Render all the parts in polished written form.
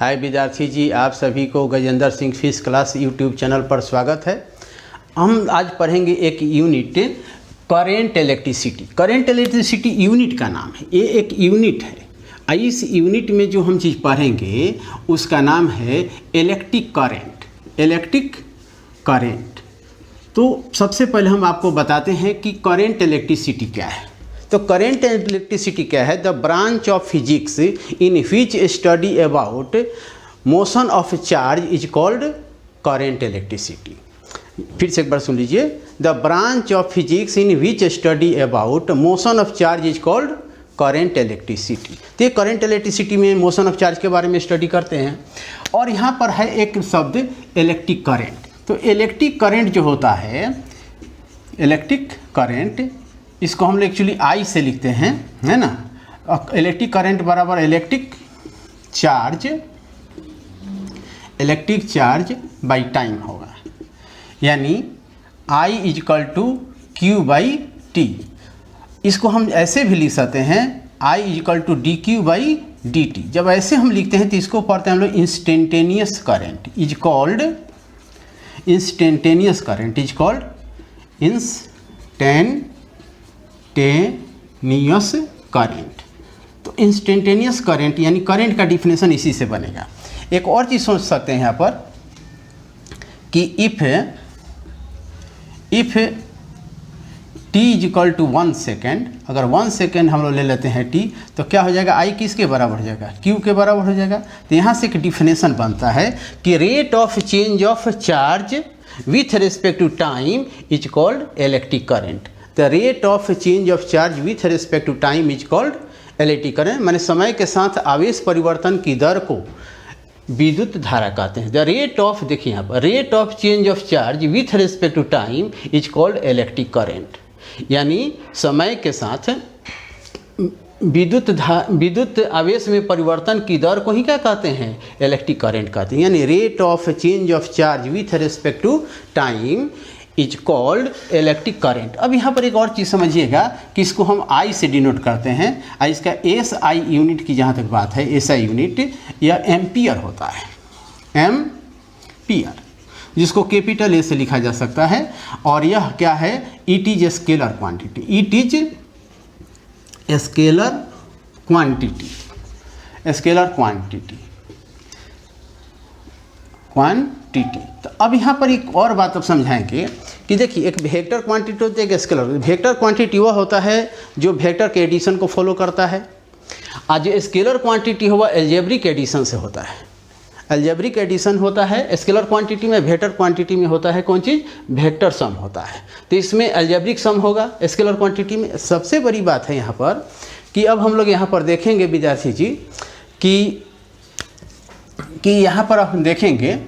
हाय विद्यार्थी जी, आप सभी को Gajendra Singh physics class YouTube channel पर स्वागत है। हम आज पढ़ेंगे एक unit current electricity. Current electricity unit का नाम है, ये एक यूनिट है। इस यूनिट में जो हम चीज़ पढ़ेंगे उसका नाम है इलेक्ट्रिक करेंट। Electric current. तो सबसे पहले हम आपको बताते हैं कि करेंट इलेक्ट्रिसिटी क्या है। तो करेंट इलेक्ट्रिसिटी क्या है? The branch of physics in which study about motion of charge is called current electricity. फिर से एक बार सुन लीजिए। The branch of physics in which study about motion of charge is called current electricity. तो ये करेंट इलेक्ट्रिसिटी में motion of charge के बारे में स्टडी करते हैं। और यहाँ पर है एक शब्द इलेक्ट्रिक करेंट। तो इलेक्ट्रिक करेंट जो होता है, इलेक्ट्रिक करेंट, इसको हम लोग एक्चुअली आई से लिखते हैं, है ना। इलेक्ट्रिक करंट बराबर इलेक्ट्रिक चार्ज बाई टाइम होगा, यानी I equal to Q by T. इसको हम ऐसे भी लिख सकते हैं, I equal to D Q by D T. जब ऐसे हम लिखते हैं तो इसको पढ़ते हैं हम लोग instantaneous current is called instantaneous current is called instantaneous current. तो इंस्टेंटेनियस करंट यानी करंट का डिफिनेशन इसी से बनेगा। एक और चीज़ सोच सकते हैं यहाँ पर कि if T is equal to 1 second, अगर 1 सेकेंड हम लोग ले लेते हैं टी, तो क्या हो जाएगा? आई किसके बराबर हो जाएगा? क्यू के बराबर हो जाएगा। तो यहाँ से एक डिफिनेशन बनता है कि rate of change of charge with respect to time is called electric current. The rate of change of charge with respect to time is called electric current. माने समय के साथ आवेश परिवर्तन की दर को विद्युत धारा कहते हैं। द रेट ऑफ, देखिए यहाँ पर, rate of change of charge with respect to time is called electric current. यानी समय के साथ विद्युत आवेश में परिवर्तन की दर को ही क्या कहते हैं? इलेक्ट्रिक करंट कहते हैं। यानी rate of change of charge with respect to time is called electric current. अब यहाँ पर एक और चीज़ समझिएगा कि इसको हम आई से डिनोट करते हैं। इसका एस आई यूनिट की जहाँ तक बात है, एस आई यूनिट यह एम्पियर होता है, एम्पियर, जिसको कैपिटल ए से लिखा जा सकता है। और यह क्या है? It is scalar quantity. It is scalar quantity, scalar quantity. तो अब यहाँ पर एक और बात अब समझाएंगे कि देखिए, एक वेक्टर क्वांटिटी होती है, एक स्केलर। वेक्टर क्वांटिटी वह होता है जो वेक्टर के एडिशन को फॉलो करता है, और जो स्केलर क्वांटिटी हुआ एल्जेब्रिक एडिशन से होता है। एल्जेब्रिक एडिशन होता है स्केलर क्वांटिटी में, वेक्टर क्वांटिटी में होता है कौन चीज़? वेक्टर सम होता है। तो इसमें एल्जेब्रिक सम होगा स्केलर क्वांटिटी में। सबसे बड़ी बात है यहाँ पर कि अब हम लोग यहाँ पर देखेंगे विद्यार्थी जी कि यहाँ पर हम देखेंगे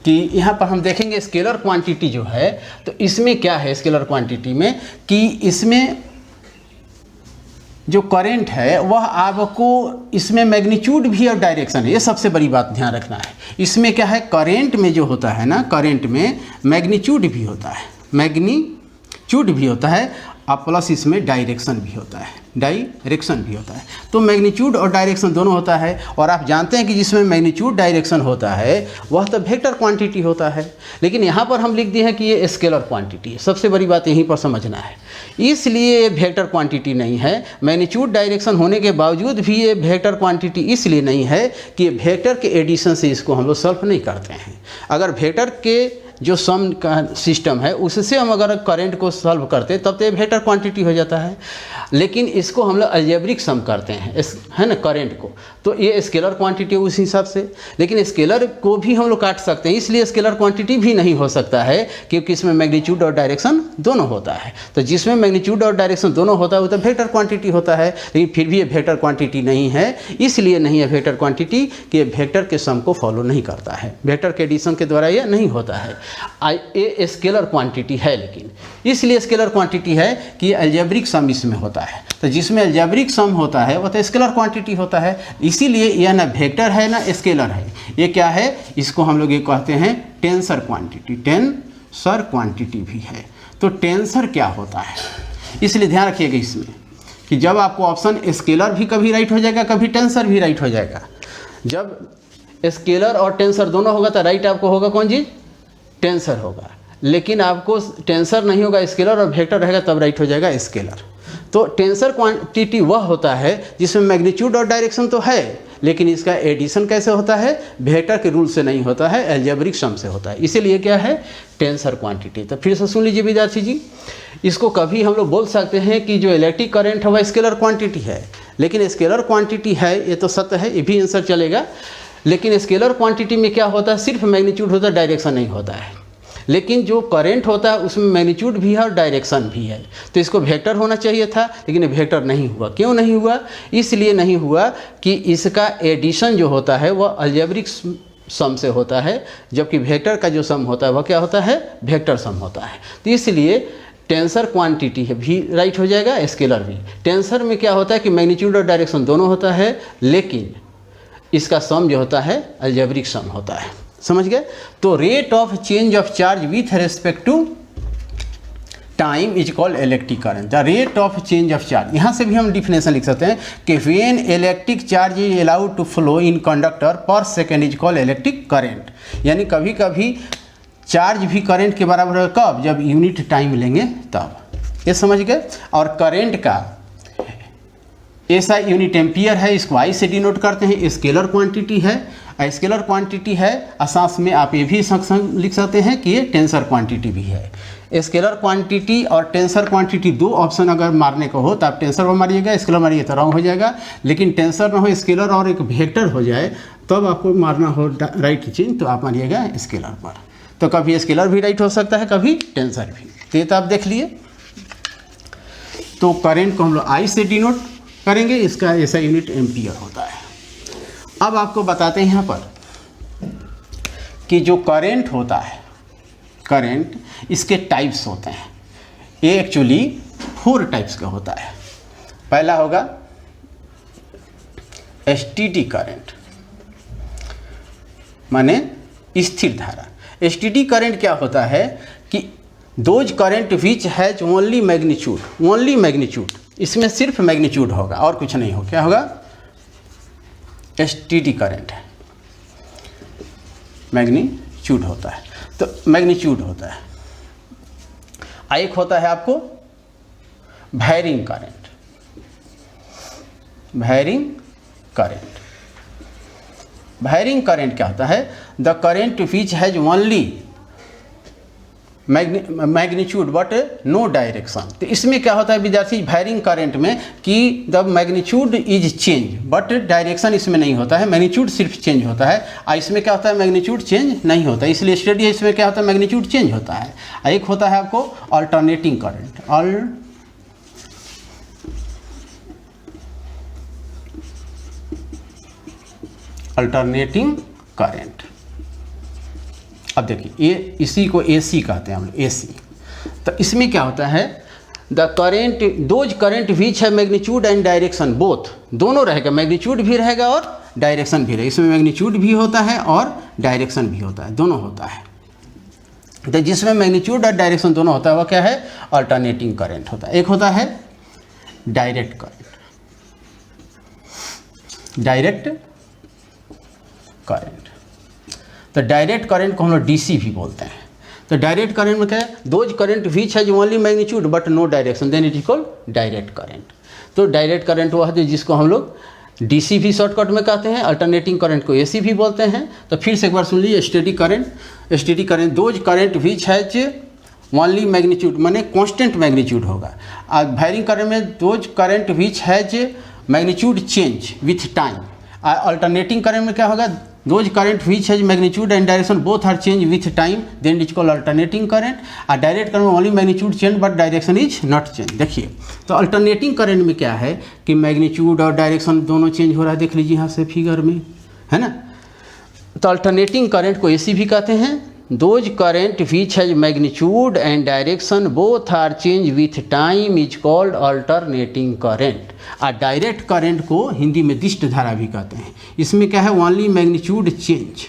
कि यहाँ पर हम देखेंगे स्केलर क्वांटिटी जो है, तो इसमें क्या है स्केलर क्वांटिटी में कि इसमें जो करंट है वह आपको, इसमें मैग्नीट्यूड भी और डायरेक्शन है। ये सबसे बड़ी बात ध्यान रखना है। इसमें क्या है, करंट में जो होता है ना, करंट में मैग्नीट्यूड भी होता है, मैग्नीट्यूड भी होता है, और प्लस इसमें डायरेक्शन भी होता है, डायरेक्शन भी होता है। तो मैग्नीट्यूड और डायरेक्शन दोनों होता है। और आप जानते हैं कि जिसमें मैग्नीट्यूड डायरेक्शन होता है वह तो वेक्टर क्वांटिटी होता है। लेकिन यहाँ पर हम लिख दिए हैं कि ये स्केलर क्वांटिटी है। सबसे बड़ी बात यहीं पर समझना है। इसलिए ये वेक्टर क्वांटिटी नहीं है। मैग्नीट्यूड डायरेक्शन होने के बावजूद भी ये वेक्टर क्वांटिटी इसलिए नहीं है कि वेक्टर के एडिशन से इसको हम लोग सॉल्व नहीं करते हैं। अगर वेक्टर के जो सम का सिस्टम है उससे हम अगर करंट को सॉल्व करते तब तो ये वेक्टर क्वांटिटी हो जाता है। लेकिन इसको हम लोग अलजेब्रिक सम करते हैं, है ना, करंट को, तो ये स्केलर क्वांटिटी उस हिसाब से। लेकिन स्केलर को भी हम लोग काट सकते हैं, इसलिए स्केलर क्वांटिटी भी नहीं हो सकता है क्योंकि इसमें मैग्नीट्यूड और डायरेक्शन दोनों होता है। तो जिसमें मैग्नीट्यूड और डायरेक्शन दोनों होता है वो तो वेक्टर क्वांटिटी होता है। लेकिन फिर भी ये वेक्टर क्वांटिटी नहीं है। इसलिए नहीं है वेक्टर क्वांटिटी कि ये वेक्टर के सम को फॉलो नहीं करता है, वेक्टर के एडिशन के द्वारा ये नहीं होता है। ये स्केलर क्वांटिटी है, लेकिन इसलिए स्केलर क्वांटिटी है कि अलजेब्रिक सम इसमें होता है। तो जिसमें अलजेब्रिक सम होता है वो तो स्केलर क्वांटिटी होता है। इसीलिए यह ना वेक्टर है ना स्केलर है। ये क्या है? इसको हम लोग ये कहते हैं टेंसर क्वांटिटी, टेंसर क्वांटिटी भी है। तो टेंसर क्या होता है, इसलिए ध्यान रखिएगा इसमें कि जब आपको ऑप्शन स्केलर भी कभी राइट हो जाएगा, कभी टेंसर भी राइट हो जाएगा। जब स्केलर और टेंसर दोनों होगा तो राइट आपको होगा कौन चीज़, टेंसर होगा। लेकिन आपको टेंसर नहीं होगा, स्केलर और वेक्टर रहेगा तब राइट हो जाएगा स्केलर। तो टेंसर क्वांटिटी वह होता है जिसमें मैग्नीट्यूड और डायरेक्शन तो है, लेकिन इसका एडिशन कैसे होता है, वेक्टर के रूल से नहीं होता है, अलजेब्रिक सम से होता है, इसीलिए क्या है टेंसर क्वांटिटी। तो फिर से सुन लीजिए विद्यार्थी जी, इसको कभी हम लोग बोल सकते हैं कि जो इलेक्ट्रिक करंट है वह स्केलर क्वांटिटी है, लेकिन स्केलर क्वांटिटी है ये तो सत्य है, ये भी आंसर चलेगा। लेकिन स्केलर क्वांटिटी में क्या होता है, सिर्फ मैग्नीट्यूड होता है, डायरेक्शन नहीं होता है। लेकिन जो करंट होता है उसमें मैग्नीट्यूड भी है और डायरेक्शन भी है, तो इसको वेक्टर होना चाहिए था, लेकिन वेक्टर नहीं हुआ। क्यों नहीं हुआ, इसलिए नहीं हुआ कि इसका एडिशन जो होता है वह अलजेब्रिक सम से होता है, जबकि वेक्टर का जो सम होता है वह क्या होता है, वेक्टर सम होता है। तो इसलिए टेंसर क्वांटिटी है भी राइट हो जाएगा, स्केलर भी। टेंसर में क्या होता है कि मैग्नीट्यूड और डायरेक्शन दोनों होता है, लेकिन इसका सम जो होता है अलजेब्रिक सम होता है। समझ गए। तो rate of change of charge with respect to time is called electric current. The rate of change of charge, यहाँ से भी हम डिफिनेशन लिख सकते हैं कि when electric charge is allowed to flow in conductor per second is called electric current. यानी कभी कभी चार्ज भी करंट के बराबर है, कब, जब यूनिट टाइम लेंगे तब। ये समझ गए। और करंट का ऐसा यूनिट एम्पियर है, इसको आई से डिनोट करते हैं, स्केलर क्वांटिटी है। स्केलर क्वांटिटी है, साथ में आप ये भी संग लिख सकते हैं कि ये टेंसर क्वांटिटी भी है। स्केलर क्वांटिटी और टेंसर क्वांटिटी दो ऑप्शन अगर मारने को हो तो आप टेंसर पर मारिएगा, स्केलर मारिए तो रॉन्ग हो जाएगा। लेकिन टेंसर ना हो, स्केलर और एक वेक्टर हो जाए तब आपको मारना हो राइट चेंज, तो आप मारिएगा स्केलर पर। तो कभी स्केलर भी राइट हो सकता है, कभी टेंसर भी। तो ये तो आप देख लिए। तो करेंट को हम लोग आई से डिनोट करेंगे, इसका ऐसा यूनिट एम्पियर होता है। अब आपको बताते हैं यहाँ पर कि जो करंट होता है, करंट इसके टाइप्स होते हैं। ये एक्चुअली 4 टाइप्स का होता है। पहला होगा एसटीडी करंट, माने स्थिर धारा। एसटीडी करंट क्या होता है कि those current which has only magnitude, only magnitude, इसमें सिर्फ मैग्नीट्यूड होगा और कुछ नहीं हो। क्या होगा, एसटीडी करंट है, मैग्नीट्यूड होता है। तो मैग्नीट्यूड होता है। एक होता है आपको varying current, varying current. Varying current क्या होता है, the current which has only magnitude but no direction. तो इसमें क्या होता है विद्यार्थी, वैरिंग करंट में कि the magnitude is change but direction इसमें नहीं होता है, मैग्नीट्यूड सिर्फ चेंज होता है। और इसमें क्या होता है, मैग्नीट्यूड चेंज नहीं होता, इसलिए स्टडी है। इसमें क्या होता है, मैग्नीट्यूड चेंज होता है। एक होता है आपको अल्टरनेटिंग करंट, अल्टरनेटिंग करंट। अब देखिए, ये इसी को एसी कहते हैं हम लोग, एसी। तो इसमें क्या होता है, द करेंट, दोज करंट विच है मैग्नीट्यूड एंड डायरेक्शन बोथ, दोनों रहेगा, मैग्नीट्यूड भी रहेगा और डायरेक्शन भी रहेगा। इसमें मैग्नीट्यूड भी होता है और डायरेक्शन भी होता है, दोनों होता है। तो जिसमें मैग्नीट्यूड और डायरेक्शन दोनों होता है वह क्या है, अल्टरनेटिंग करंट होता है। एक होता है डायरेक्ट करंट, डायरेक्ट करंट। तो डायरेक्ट करंट को हम लोग डीसी भी बोलते हैं। तो डायरेक्ट करंट में क्या है, those current which has only magnitude but no direction, then it is called direct current. तो डायरेक्ट करंट वह है जिसको हम लोग डीसी भी शॉर्टकट में कहते हैं, अल्टरनेटिंग करंट को एसी भी बोलते हैं। तो फिर से एक बार सुन लीजिए, steady current, steady current, those current which has only magnitude, माने कांस्टेंट मैग्नीट्यूड होगा। और वैरिंग करंट में those current which has magnitude change with time. Alternating current में क्या होगा, those current which has magnitude and direction both are change with time, then is called alternating current. और direct current में only magnitude change but direction is not change. देखिए, तो alternating current में क्या है कि मैग्नीट्यूड और डायरेक्शन दोनों चेंज हो रहा है, देख लीजिए यहाँ से फिगर में, है ना। तो अल्टरनेटिंग करंट को एसी भी कहते हैं। Those current which has magnitude and direction both are change with time is called alternating current. और डायरेक्ट करंट को हिंदी में दिष्ट धारा भी कहते हैं। इसमें क्या है, only magnitude change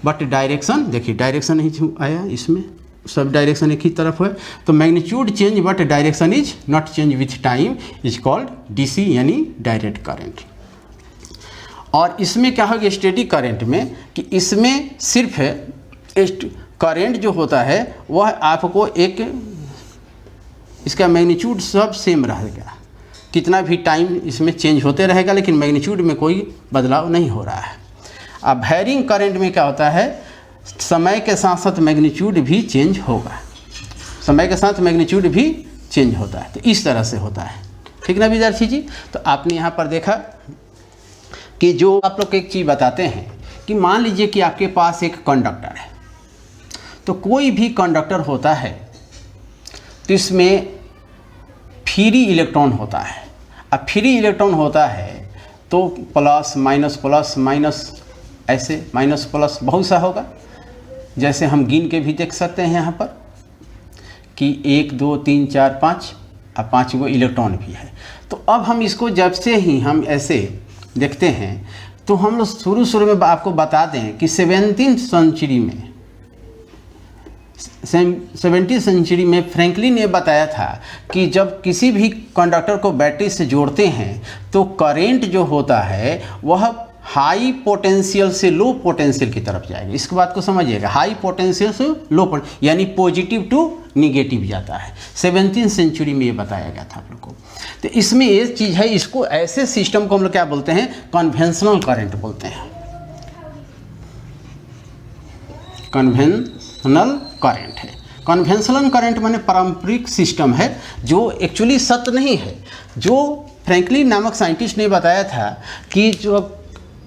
but direction, देखिए डायरेक्शन नहीं आया इसमें, सब डायरेक्शन एक ही तरफ है। तो magnitude change but direction is not change with time is called DC यानी डायरेक्ट करंट। और इसमें क्या होगा स्टेडी करंट में कि इसमें सिर्फ करंट जो होता है वह आपको एक इसका मैग्नीट्यूड सब सेम रहेगा, कितना भी टाइम इसमें चेंज होते रहेगा लेकिन मैग्नीट्यूड में कोई बदलाव नहीं हो रहा है। अब वेरिंग करंट में क्या होता है, समय के साथ साथ मैग्नीट्यूड भी चेंज होगा, समय के साथ मैग्नीट्यूड भी चेंज होता है। तो इस तरह से होता है, ठीक ना विद्यार्थी जी। तो आपने यहाँ पर देखा कि जो आप लोग एक चीज़ बताते हैं कि मान लीजिए कि आपके पास एक कंडक्टर है, तो कोई भी कंडक्टर होता है तो इसमें फ्री इलेक्ट्रॉन होता है। अब फ्री इलेक्ट्रॉन होता है तो प्लस माइनस ऐसे माइनस प्लस बहुत सा होगा, जैसे हम गिन के भी देख सकते हैं यहाँ पर कि 1 2 3 4 5 और 5 गो इलेक्ट्रॉन भी है। तो अब हम इसको जब से ही हम ऐसे देखते हैं तो हम लोग शुरू में आपको बता दें कि 17th सेंचुरी में फ्रैंकलिन ने बताया था कि जब किसी भी कंडक्टर को बैटरी से जोड़ते हैं तो करंट जो होता है वह हाई पोटेंशियल से लो पोटेंशियल की तरफ जाएगा। इस बात को समझिएगा, हाई पोटेंशियल से लो पोटेंशियल यानी पॉजिटिव टू निगेटिव जाता है। 17th सेंचुरी में ये बताया गया था आप लोग को। तो इसमें ये चीज़ है, इसको ऐसे सिस्टम को हम लोग क्या बोलते हैं, कन्वेंशनल करंट बोलते हैं, कन्वेंशनल करंट है। कन्वेंशनल करंट माने पारंपरिक सिस्टम है जो एक्चुअली सत्य नहीं है। जो फ्रैंकलिन नामक साइंटिस्ट ने बताया था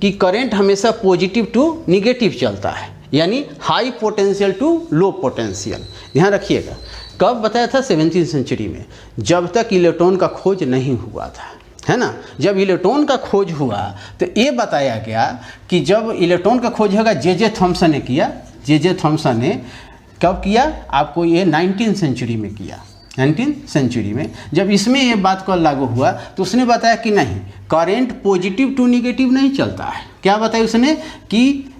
कि करंट हमेशा पॉजिटिव टू निगेटिव चलता है, यानी high potential to low potential. ध्यान रखिएगा, कब बताया था, 17th सेंचुरी में, जब तक इलेक्ट्रॉन का खोज नहीं हुआ था, है ना। जब इलेक्ट्रॉन का खोज हुआ तो ये बताया गया कि जब इलेक्ट्रॉन का खोज होगा जे थॉमसन ने किया। जे थॉमसन ने कब किया, आपको ये 19th सेंचुरी में किया। 19th सेंचुरी में जब इसमें ये बात को लागू हुआ तो उसने बताया कि नहीं, करंट पॉजिटिव टू निगेटिव नहीं चलता है। क्या बताया उसने कि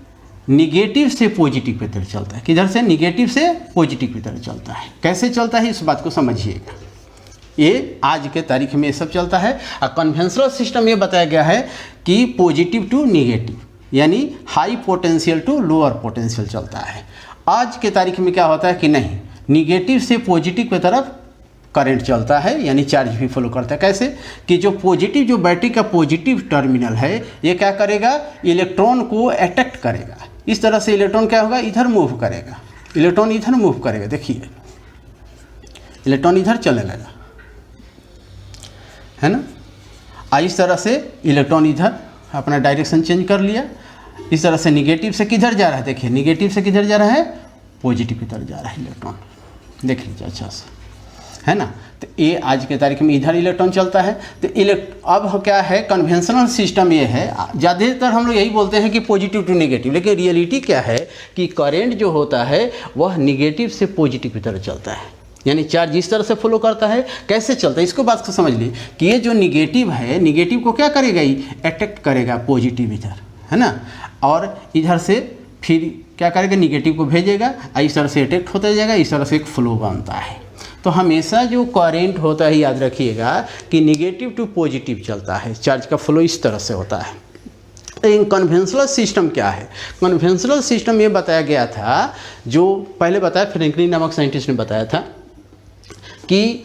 निगेटिव से पॉजिटिव की तरफ चलता है। किधर से, निगेटिव से पॉजिटिव की तरफ चलता है। कैसे चलता है इस बात को समझिएगा, ये आज के तारीख में ये सब चलता है। और कन्वेंशनल सिस्टम ये बताया गया है कि पॉजिटिव टू निगेटिव यानी high potential to lower potential चलता है। आज के तारीख में क्या होता है कि नहीं, निगेटिव से पॉजिटिव की तरफ करंट चलता है, यानी चार्ज भी फ्लो करता है। कैसे कि जो पॉजिटिव, जो बैटरी का पॉजिटिव टर्मिनल है, ये क्या करेगा, इलेक्ट्रॉन को अट्रैक्ट करेगा। इस तरह से इलेक्ट्रॉन क्या होगा, इधर मूव करेगा, इलेक्ट्रॉन इधर मूव करेगा। देखिए इलेक्ट्रॉन इधर चलने लगा, है ना। इस तरह से इलेक्ट्रॉन इधर अपना डायरेक्शन चेंज कर लिया। इस तरह से निगेटिव से किधर जा रहा है, देखिए निगेटिव से किधर जा रहा है, पॉजिटिव की तरफ जा रहा है इलेक्ट्रॉन। देख लीजिए अच्छा से, है ना। तो ये आज के तारीख में इधर इलेक्ट्रॉन चलता है। तो अब क्या है, कन्वेंशनल सिस्टम ये है, ज़्यादातर हम लोग यही बोलते हैं कि पॉजिटिव टू नेगेटिव, लेकिन रियलिटी क्या है कि करंट जो होता है वह निगेटिव से पॉजिटिव की तरफ चलता है, यानी चार्ज इस तरह से फ्लो करता है। कैसे चलता है इसको बात को समझ लीजिए कि ये जो निगेटिव है, निगेटिव को क्या करेगा, ये अट्रैक्ट करेगा पॉजिटिव इधर, है ना, और इधर से फिर क्या करेगा, निगेटिव को भेजेगा, इस तरह से अट्रैक्ट होता जाएगा, इस तरह से एक फ्लो बनता है। तो हमेशा जो करंट होता है, याद रखिएगा कि निगेटिव टू पॉजिटिव चलता है, चार्ज का फ्लो इस तरह से होता है। लेकिन कन्वेंशनल सिस्टम क्या है, कन्वेंशनल सिस्टम ये बताया गया था, जो पहले बताया फ्रैंकलिन नामक साइंटिस्ट ने बताया था कि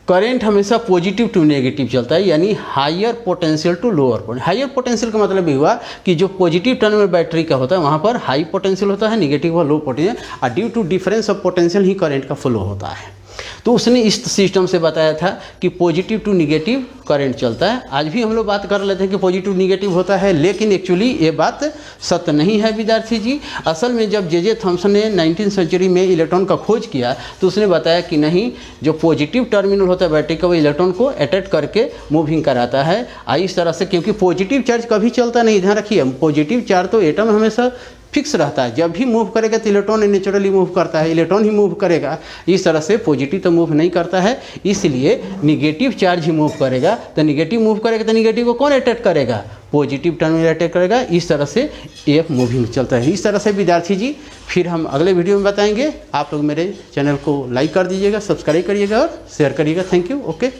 करंट हमेशा पॉजिटिव टू नेगेटिव चलता है, यानी higher potential to lower potential. Higher potential का मतलब ये हुआ कि जो पॉजिटिव टर्मिनल बैटरी का होता है वहाँ पर हाई पोटेंशियल होता है, नेगेटिव और लो पोटेंशियल, और due to difference of potential ही करंट का फ्लो होता है। तो उसने इस सिस्टम से बताया था कि पॉजिटिव टू निगेटिव करंट चलता है। आज भी हम लोग बात कर लेते हैं कि पॉजिटिव निगेटिव होता है, लेकिन एक्चुअली ये बात सत्य नहीं है विद्यार्थी जी। असल में जब जे थॉमसन ने 19th सेंचुरी में इलेक्ट्रॉन का खोज किया तो उसने बताया कि नहीं, जो पॉजिटिव टर्मिनल होता है बैटरी का, वो इलेक्ट्रॉन को अट्रैक्ट करके मूविंग कराता है। इस तरह से, क्योंकि पॉजिटिव चार्ज कभी चलता नहीं, ध्यान रखिए, पॉजिटिव चार्ज तो एटम हमेशा फिक्स रहता है, जब भी मूव करेगा तो इलेक्ट्रॉन नेचुरली मूव करता है, इलेक्ट्रॉन ही मूव करेगा। इस तरह से पॉजिटिव तो मूव नहीं करता है, इसलिए निगेटिव चार्ज ही मूव करेगा। तो निगेटिव मूव करेगा तो निगेटिव को कौन अट्रैक्ट करेगा, पॉजिटिव टर्मिनल अटैक करेगा। इस तरह से AF मूविंग चलता है। इस तरह से विद्यार्थी जी फिर हम अगले वीडियो में बताएंगे। आप लोग मेरे चैनल को लाइक कर दीजिएगा, सब्सक्राइब करिएगा और शेयर करिएगा। Thank you. ओके।